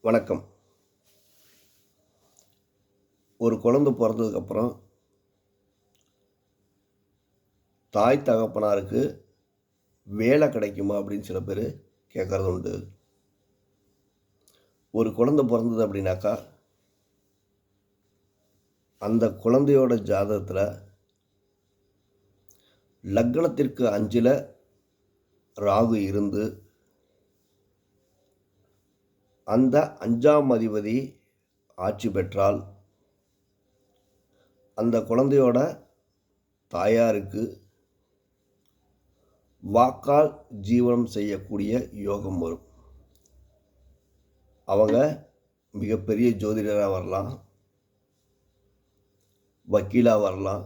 வணக்கம். ஒரு குழந்தை பிறந்ததுக்கப்புறம் தாய் தகப்பனாருக்கு வேலை கிடைக்குமா அப்படின்னு சில பேர் கேட்குறது உண்டு. ஒரு குழந்தை பிறந்தது அப்படின்னாக்கா அந்த குழந்தையோட ஜாதகத்தில் லக்னத்திற்கு 5ல் ராகு இருந்து அந்த 5ஆம் அதிபதி ஆட்சி பெற்றால் அந்த குழந்தையோட தாயாருக்கு வாக்கால் ஜீவனம் செய்யக்கூடிய யோகம் வரும். அவங்க மிகப்பெரிய ஜோதிடராக வரலாம், வக்கீலாக வரலாம்,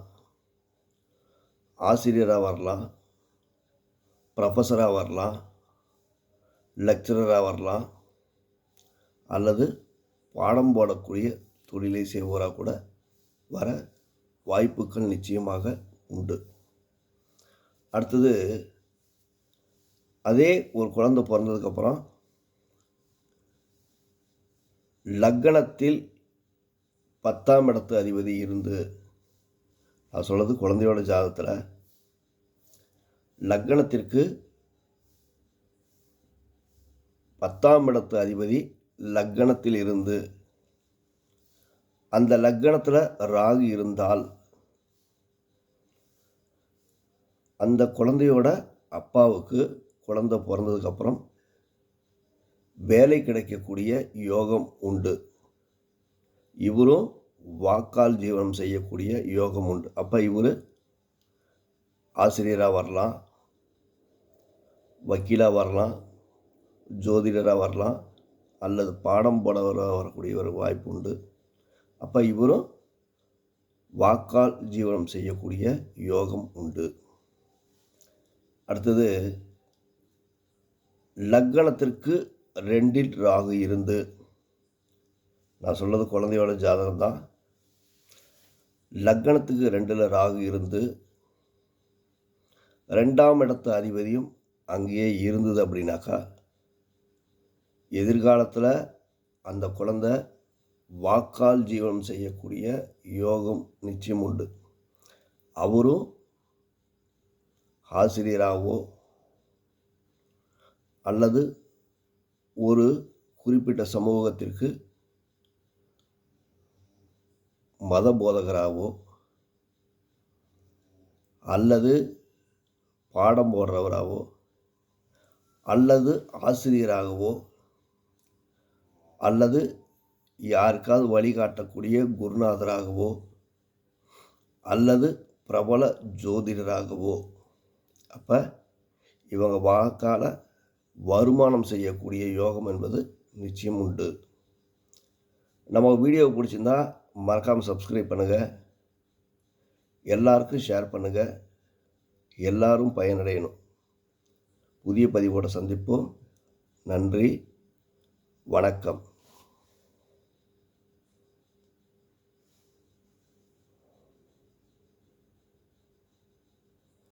ஆசிரியராக வரலாம், ப்ரொஃபஸராக வரலாம், லெக்சரராக வரலாம், அல்லது பாடம் போடக்கூடிய தொழிலை செய்வோராக கூட வர வாய்ப்புகள் நிச்சயமாக உண்டு. அடுத்தது, அதே ஒரு குழந்தை பிறந்ததுக்கப்புறம் லக்னத்தில் 10ஆம் இடத்து அதிபதி இருந்து, நான் சொல்கிறது குழந்தையோட ஜாதகத்தில் லக்னத்திற்கு 10ஆம் இடத்து அதிபதி லக்னத்தில் இருந்து அந்த லக்னத்தில் ராகு இருந்தால் அந்த குழந்தையோட அப்பாவுக்கு குழந்தை பிறந்ததுக்கப்புறம் வேலை கிடைக்கக்கூடிய யோகம் உண்டு. இவரும் வாக்கால் ஜீவனம் செய்யக்கூடிய யோகம் உண்டு. அப்போ இவர் ஆசிரியராக வரலாம், வக்கீலாக வரலாம், ஜோதிடராக வரலாம், அல்லது பாடம் போடவராக வரக்கூடிய ஒரு வாய்ப்பு உண்டு. அப்போ இவரும் வாக்கால் ஜீவனம் செய்யக்கூடிய யோகம் உண்டு. அடுத்தது, லக்னத்திற்கு 2ல் ராகு இருந்து, நான் சொல்கிறது குழந்தையோட ஜாதகம் தான். லக்னத்துக்கு 2ல் ராகு இருந்து 2ஆம் இடத்து அதிபதியும் அங்கேயே இருந்தது அப்படின்னாக்கா எதிர்காலத்தில் அந்த குழந்தை வாக்கால் ஜீவனம் செய்யக்கூடிய யோகம் நிச்சயம் உண்டு. அவரும் ஆசிரியராகவோ அல்லது ஒரு குறிப்பிட்ட சமூகத்திற்கு மத போதகராகவோ அல்லது பாடம் போடுறவராகவோ அல்லது ஆசிரியராகவோ அல்லது யாருக்காவது வழிகாட்டக்கூடிய குருநாதராகவோ அல்லது பிரபல ஜோதிடராகவோ, அப்போ இவங்க வாக்கால் வருமானம் செய்யக்கூடிய யோகம் என்பது நிச்சயம் உண்டு. நம்ம வீடியோவை பிடிச்சிருந்தா மறக்காமல் சப்ஸ்கிரைப் பண்ணுங்கள், எல்லாருக்கும் ஷேர் பண்ணுங்கள், எல்லாரும் பயனடையணும். புதிய பதிவோடு சந்திப்போம். நன்றி, வணக்கம்.